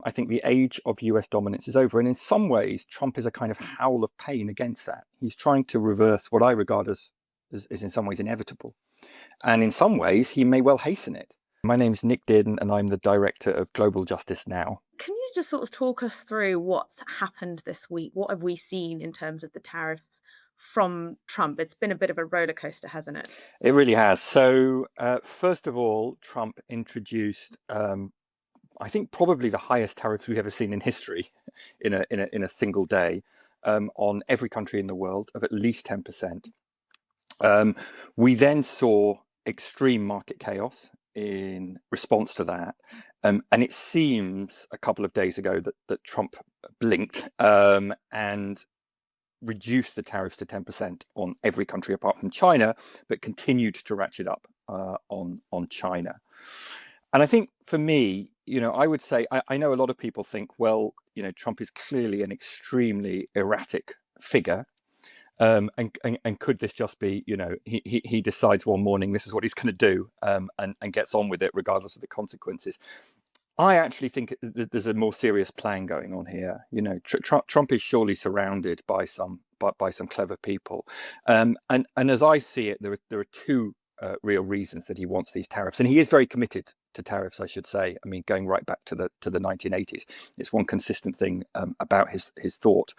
I think the age of US dominance is over. And in some ways, Trump is a kind of howl of pain against that. He's trying to reverse what I regard as in some ways inevitable. And in some ways, he may well hasten it. My name's Nick Dearden, and I'm the director of Global Justice Now. Can you just sort of talk us through what's happened this week? What have we seen in terms of the tariffs from Trump? It's been a bit of a roller coaster, hasn't it? It really has. So, first of all, Trump introduced, I think, probably the highest tariffs we've ever seen in history in a single day on every country in the world of at least 10%. We then saw extreme market chaos in response to that. And it seems a couple of days ago that Trump blinked and reduced the tariffs to 10% on every country apart from China, but continued to ratchet up on China. And I think for me, I would say, I know a lot of people think, well, Trump is clearly an extremely erratic figure. And could this just be, he decides one morning this is what he's going to do and gets on with it regardless of the consequences. I actually think there's a more serious plan going on here. Trump is surely surrounded by some clever people, and as I see it, there are two real reasons that he wants these tariffs, and he is very committed to tariffs, I should say. I mean, going right back to the 1980s, it's one consistent thing about his thought.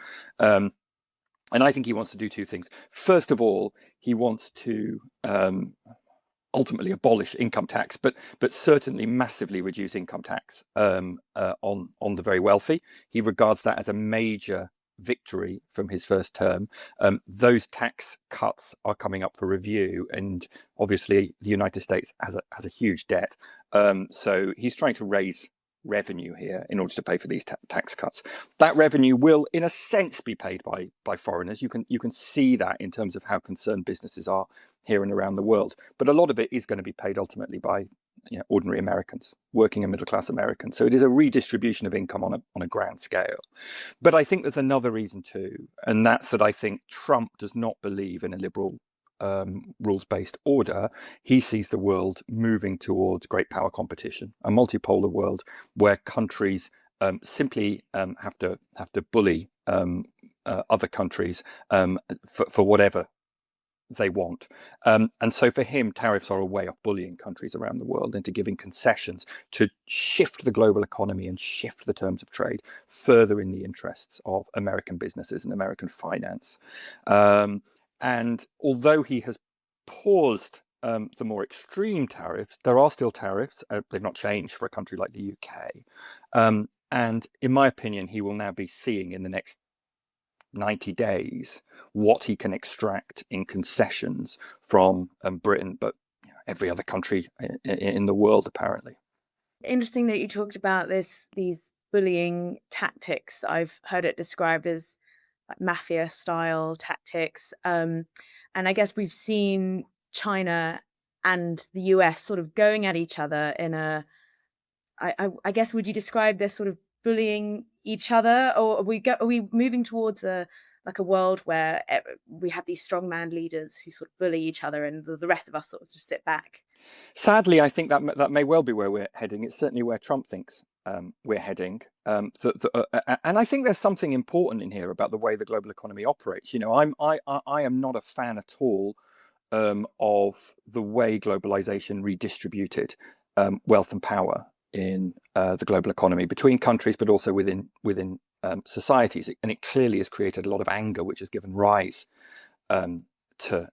And I think he wants to do two things. First of all, he wants to ultimately abolish income tax, but certainly massively reduce income tax on the very wealthy. He regards that as a major victory from his first term. Those tax cuts are coming up for review, and obviously the United States has a huge debt. So he's trying to raise revenue here in order to pay for these tax cuts. That revenue will, in a sense, be paid by foreigners. You can see that in terms of how concerned businesses are here and around the world. But a lot of it is going to be paid ultimately by ordinary Americans, working and middle class Americans. So it is a redistribution of income on a grand scale. But I think there's another reason too, and that's that I think Trump does not believe in a liberal rules-based order. He sees the world moving towards great power competition, a multipolar world where countries simply have to bully other countries for whatever they want. And so for him, tariffs are a way of bullying countries around the world into giving concessions to shift the global economy and shift the terms of trade further in the interests of American businesses and American finance. And although he has paused the more extreme tariffs, there are still tariffs. They've not changed for a country like the UK. And in my opinion, he will now be seeing in the next 90 days what he can extract in concessions from Britain, but every other country in the world, apparently. Interesting that you talked about these bullying tactics. I've heard it described as like mafia style tactics. And I guess we've seen China and the US sort of going at each other in I guess, would you describe this sort of bullying each other, or are we moving towards a world where we have these strongman leaders who sort of bully each other and the rest of us sort of just sit back? Sadly, I think that may well be where we're heading. It's certainly where Trump thinks we're heading. And I think there's something important in here about the way the global economy operates. I am not a fan at all of the way globalization redistributed wealth and power in the global economy between countries, but also within societies. And it clearly has created a lot of anger, which has given rise to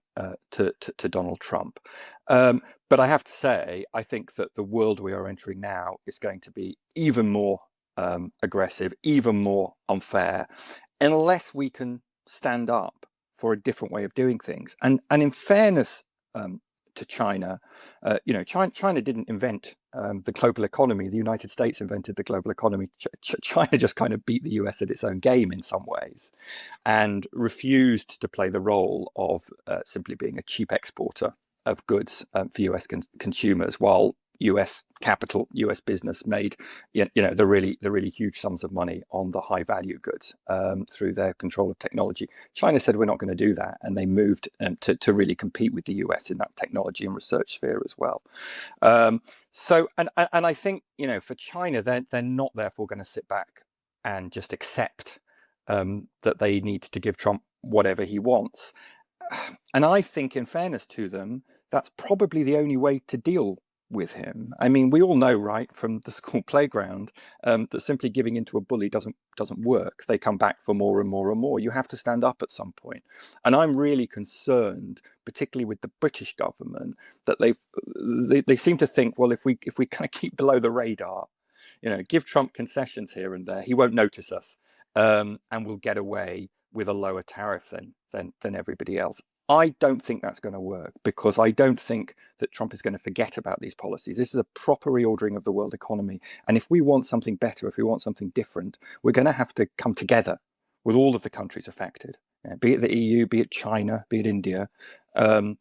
Donald Trump. But I have to say, I think that the world we are entering now is going to be even more aggressive, even more unfair, unless we can stand up for a different way of doing things. And in fairness to China, China didn't invent the global economy. The United States invented the global economy. China just kind of beat the US at its own game in some ways, and refused to play the role of simply being a cheap exporter of goods for US consumers, while US capital, US business made, the really huge sums of money on the high value goods through their control of technology. China said we're not going to do that, and they moved to really compete with the US in that technology and research sphere as well. And I think for China, they're not therefore going to sit back and just accept that they need to give Trump whatever he wants. And I think, in fairness to them, that's probably the only way to deal with him. I mean, we all know, right, from the school playground, that simply giving into a bully doesn't work. They come back for more and more and more. You have to stand up at some point. And I'm really concerned, particularly with the British government, that they seem to think, well, if we kind of keep below the radar, give Trump concessions here and there, he won't notice us, and we'll get away with a lower tariff than everybody else. I don't think that's going to work, because I don't think that Trump is going to forget about these policies. This is a proper reordering of the world economy. And if we want something better, if we want something different, we're going to have to come together with all of the countries affected, be it the EU, be it China, be it India, and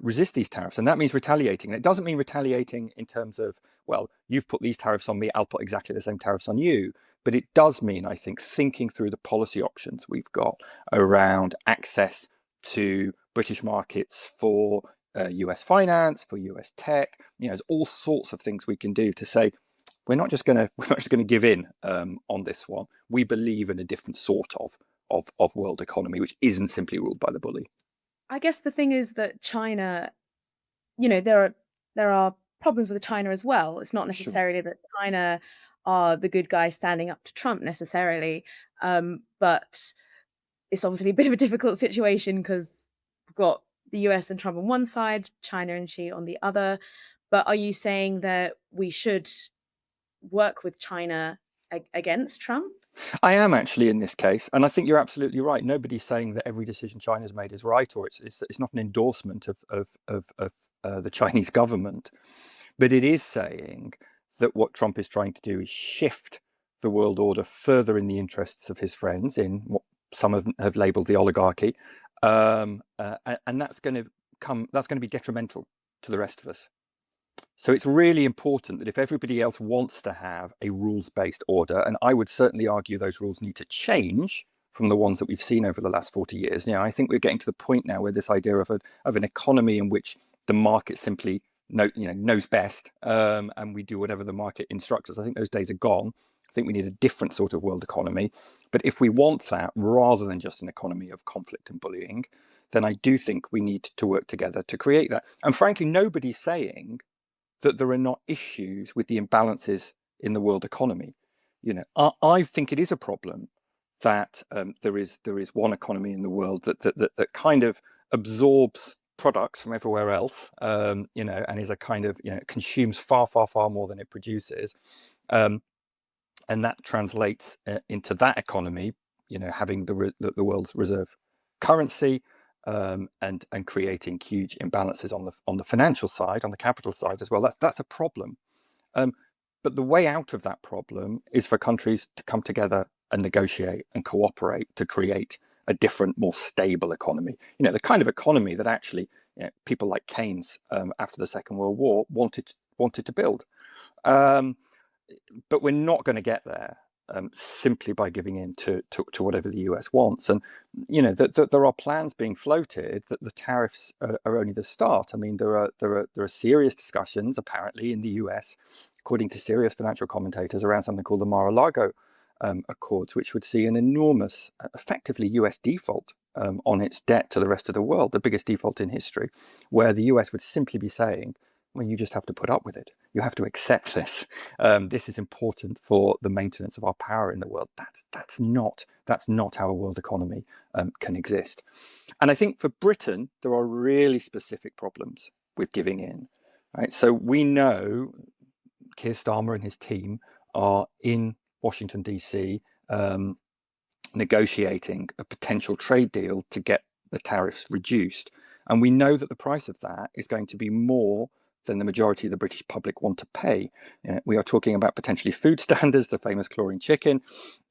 resist these tariffs. And that means retaliating. And it doesn't mean retaliating in terms of, well, you've put these tariffs on me, I'll put exactly the same tariffs on you. But it does mean, I think, thinking through the policy options we've got around access to British markets for US finance, for US tech. There's all sorts of things we can do to say, we're not just going to give in on this one. We believe in a different sort of world economy, which isn't simply ruled by the bully. I guess the thing is that China, there are problems with China as well. It's not Sure. necessarily that China are the good guys standing up to Trump necessarily, but it's obviously a bit of a difficult situation because we've got the US and Trump on one side, China and Xi on the other. But are you saying that we should work with China against Trump? I am actually in this case, and I think you're absolutely right. Nobody's saying that every decision China's made is right, or it's not an endorsement of the Chinese government, but it is saying that what Trump is trying to do is shift the world order further in the interests of his friends, in what some have labelled the oligarchy, and that's going to be detrimental to the rest of us. So it's really important that if everybody else wants to have a rules-based order, and I would certainly argue those rules need to change from the ones that we've seen over the last 40 years. I think we're getting to the point now where this idea of an economy in which the market simply knows best, and we do whatever the market instructs us. I think those days are gone. I think we need a different sort of world economy. But if we want that, rather than just an economy of conflict and bullying, then I do think we need to work together to create that. And frankly, nobody's saying that there are not issues with the imbalances in the world economy. I think it is a problem that there is one economy in the world that kind of absorbs products from everywhere else, and is a kind of consumes far more than it produces, and that translates into that economy, having the world's reserve currency. And creating huge imbalances on the financial side, on the capital side as well. That's a problem. But the way out of that problem is for countries to come together and negotiate and cooperate to create a different, more stable economy. The kind of economy that actually people like Keynes after the Second World War wanted to build. But we're not going to get there simply by giving in to whatever the US wants. And there are plans being floated that the tariffs are only the start. I mean, there are serious discussions apparently in the US, according to serious financial commentators, around something called the Mar-a-Lago Accords, which would see an enormous, effectively US default on its debt to the rest of the world, the biggest default in history, where the US would simply be saying, well, you just have to put up with it. You have to accept this. This is important for the maintenance of our power in the world. That's not how a world economy can exist. And I think for Britain, there are really specific problems with giving in. Right? So we know Keir Starmer and his team are in Washington, DC, negotiating a potential trade deal to get the tariffs reduced. And we know that the price of that is going to be more than the majority of the British public want to pay. We are talking about potentially food standards, the famous chlorine chicken,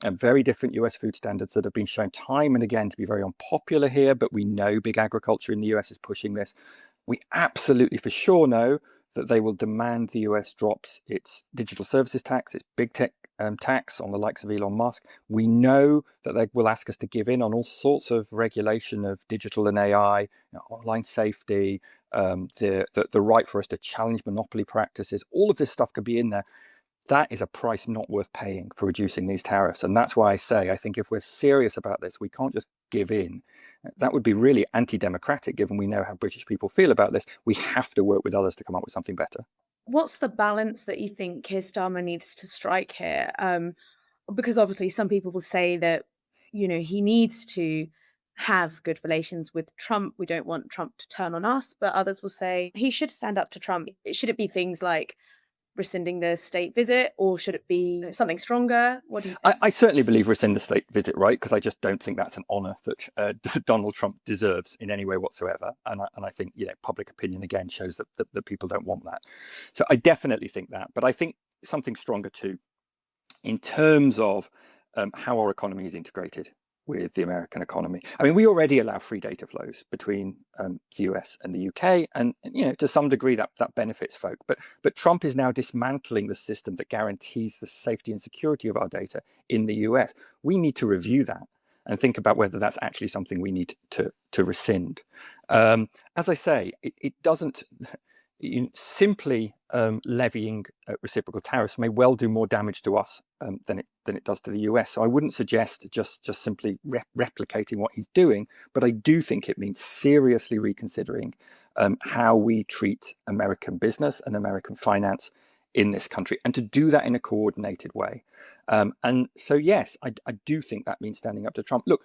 and very different US food standards that have been shown time and again to be very unpopular here, but we know big agriculture in the US is pushing this. We absolutely for sure know that they will demand the US drops its digital services tax, its big tech tax on the likes of Elon Musk. We know that they will ask us to give in on all sorts of regulation of digital and AI, online safety, the right for us to challenge monopoly practices. All of this stuff could be in there. That is a price not worth paying for reducing these tariffs. And that's why I say, I think if we're serious about this, we can't just give in. That would be really anti-democratic, given we know how British people feel about this. We have to work with others to come up with something better. What's the balance that you think Keir Starmer needs to strike here? Because obviously some people will say that, he needs to have good relations with Trump. We don't want Trump to turn on us, but others will say he should stand up to Trump. Should it be things like rescinding the state visit, or should it be something stronger? What do you think? I certainly believe rescind the state visit, right? Because I just don't think that's an honour that Donald Trump deserves in any way whatsoever. And I think public opinion again shows that people don't want that. So I definitely think that. But I think something stronger too, in terms of how our economy is integrated with the American economy. I mean, we already allow free data flows between the US and the UK, and to some degree that benefits folk. But Trump is now dismantling the system that guarantees the safety and security of our data in the US. We need to review that and think about whether that's actually something we need to rescind. As I say, it doesn't. Simply levying reciprocal tariffs may well do more damage to us than it does to the US. So I wouldn't suggest just simply replicating what he's doing, but I do think it means seriously reconsidering how we treat American business and American finance in this country, and to do that in a coordinated way. And so, yes, I do think that means standing up to Trump. Look,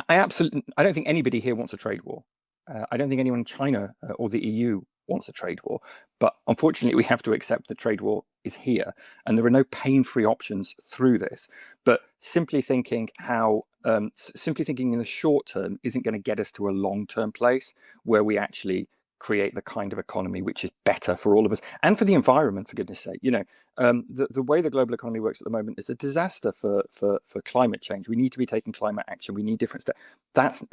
I don't think anybody here wants a trade war. I don't think anyone in China or the EU wants a trade war, but unfortunately we have to accept that trade war is here, and there are no pain-free options through this. But simply thinking in the short term isn't going to get us to a long-term place where we actually create the kind of economy which is better for all of us and for the environment, for goodness sake. The way the global economy works at the moment is a disaster for climate change. We need to be taking climate action. We need different steps. That's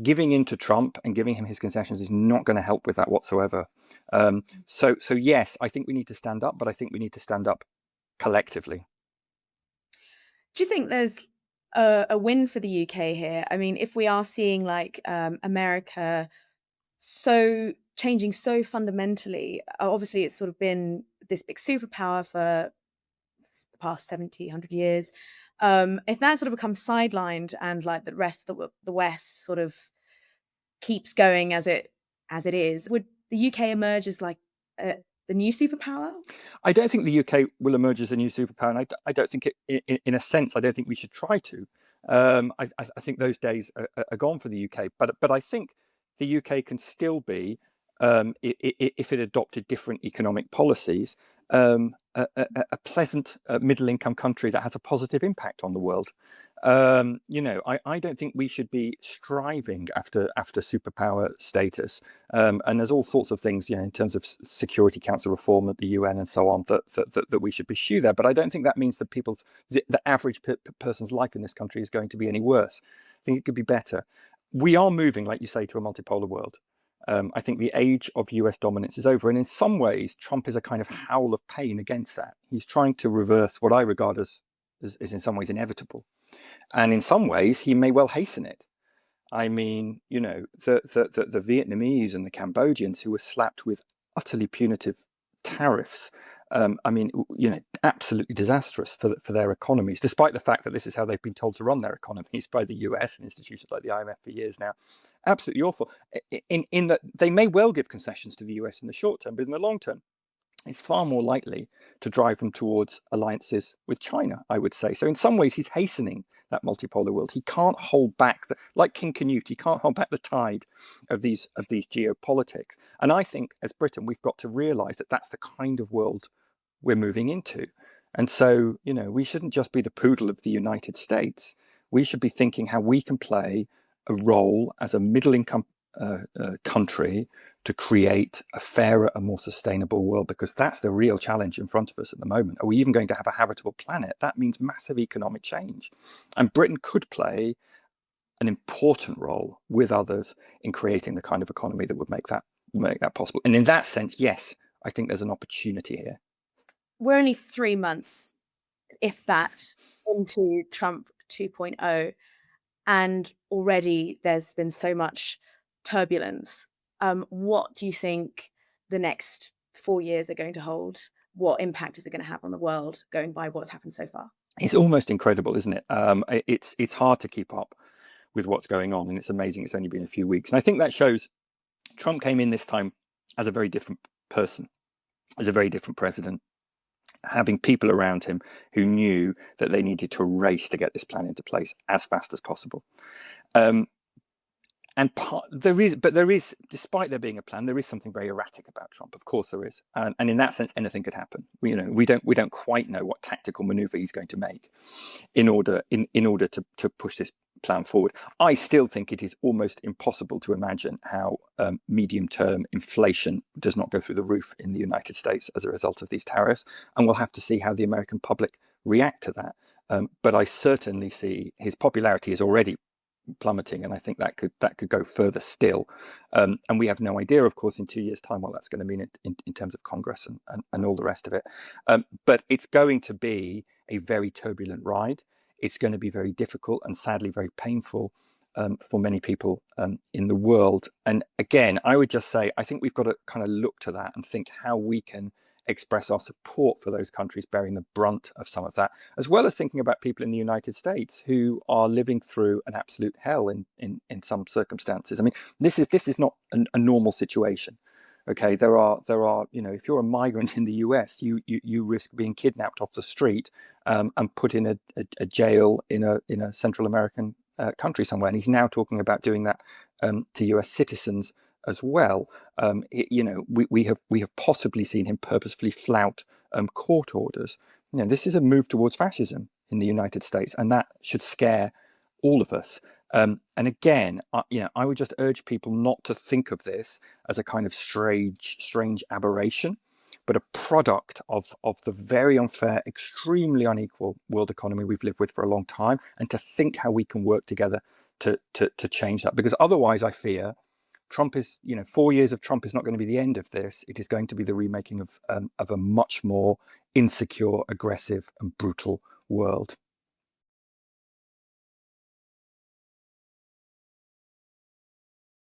giving in to Trump and giving him his concessions is not going to help with that whatsoever. So yes, I think we need to stand up, but I think we need to stand up collectively. Do you think there's a win for the UK here? I mean, if we are seeing like America changing so fundamentally, obviously it's sort of been this big superpower for the past 70, 100 years. If that sort of becomes sidelined and like the rest of the West sort of keeps going as it is, would the UK emerge as like the new superpower? I don't think the UK will emerge as a new superpower, and I don't think in a sense, I don't think we should try to. I think those days are gone for the UK, but I think the UK can still be, if it adopted different economic policies, a pleasant middle-income country that has a positive impact on the world. I don't think we should be striving after superpower status. And there's all sorts of things, in terms of Security Council reform at the UN and so on, that we should pursue there. But I don't think that means that the average person's life in this country is going to be any worse. I think it could be better. We are moving, like you say, to a multipolar world. I think the age of US dominance is over. And in some ways, Trump is a kind of howl of pain against that. He's trying to reverse what I regard as in some ways inevitable. And in some ways, he may well hasten it. I mean, the Vietnamese and the Cambodians who were slapped with utterly punitive tariffs, absolutely disastrous for their economies, despite the fact that this is how they've been told to run their economies by the US and institutions like the IMF for years now. Absolutely awful. In that they may well give concessions to the US in the short term, but in the long term, it's far more likely to drive them towards alliances with China, I would say. So in some ways, he's hastening that multipolar world. He can't hold back, like King Canute, he can't hold back the tide of these geopolitics. And I think as Britain, we've got to realize that that's the kind of world we're moving into. And so, we shouldn't just be the poodle of the United States. We should be thinking how we can play a role as a middle-income country to create a fairer and more sustainable world, because that's the real challenge in front of us at the moment. Are we even going to have a habitable planet? That means massive economic change. And Britain could play an important role with others in creating the kind of economy that would make that make that possible. And in that sense, yes, I think there's an opportunity here. We're only 3 months, if that, into Trump 2.0, and already there's been so much turbulence. What do you think the next 4 years are going to hold? What impact is it going to have on the world, going by what's happened so far? It's almost incredible, isn't it? It's hard to keep up with what's going on, and it's amazing. It's only been a few weeks, and I think that shows Trump came in this time as a very different person, as a very different president, having people around him who knew that they needed to race to get this plan into place as fast as possible. There is, despite there being a plan, there is something very erratic about Trump. Of course, there is, and in that sense, anything could happen. We don't quite know what tactical maneuver he's going to make in order to push this plan forward. I still think it is almost impossible to imagine how medium-term inflation does not go through the roof in the United States as a result of these tariffs, and we'll have to see how the American public react to that. But I certainly see his popularity is already plummeting, and I think that could go further still. And we have no idea, of course, in 2 years' time what that's going to mean in terms of Congress and all the rest of it. But it's going to be a very turbulent ride. It's going to be very difficult and sadly very painful for many people in the world. And again, I would just say, I think we've got to kind of look to that and think how we can express our support for those countries bearing the brunt of some of that, as well as thinking about people in the United States who are living through an absolute hell in some circumstances. I mean, this is not a normal situation. Okay, there are if you're a migrant in the US, you risk being kidnapped off the street and put in a jail in a Central American country somewhere. And he's now talking about doing that to US citizens as well. We have possibly seen him purposefully flout court orders. This is a move towards fascism in the United States, and that should scare all of us. And again, I would just urge people not to think of this as a kind of strange aberration, but a product of the very unfair, extremely unequal world economy we've lived with for a long time, and to think how we can work together to change that. Because otherwise, I fear Trump is, 4 years of Trump is not going to be the end of this. It is going to be the remaking of a much more insecure, aggressive, and brutal world.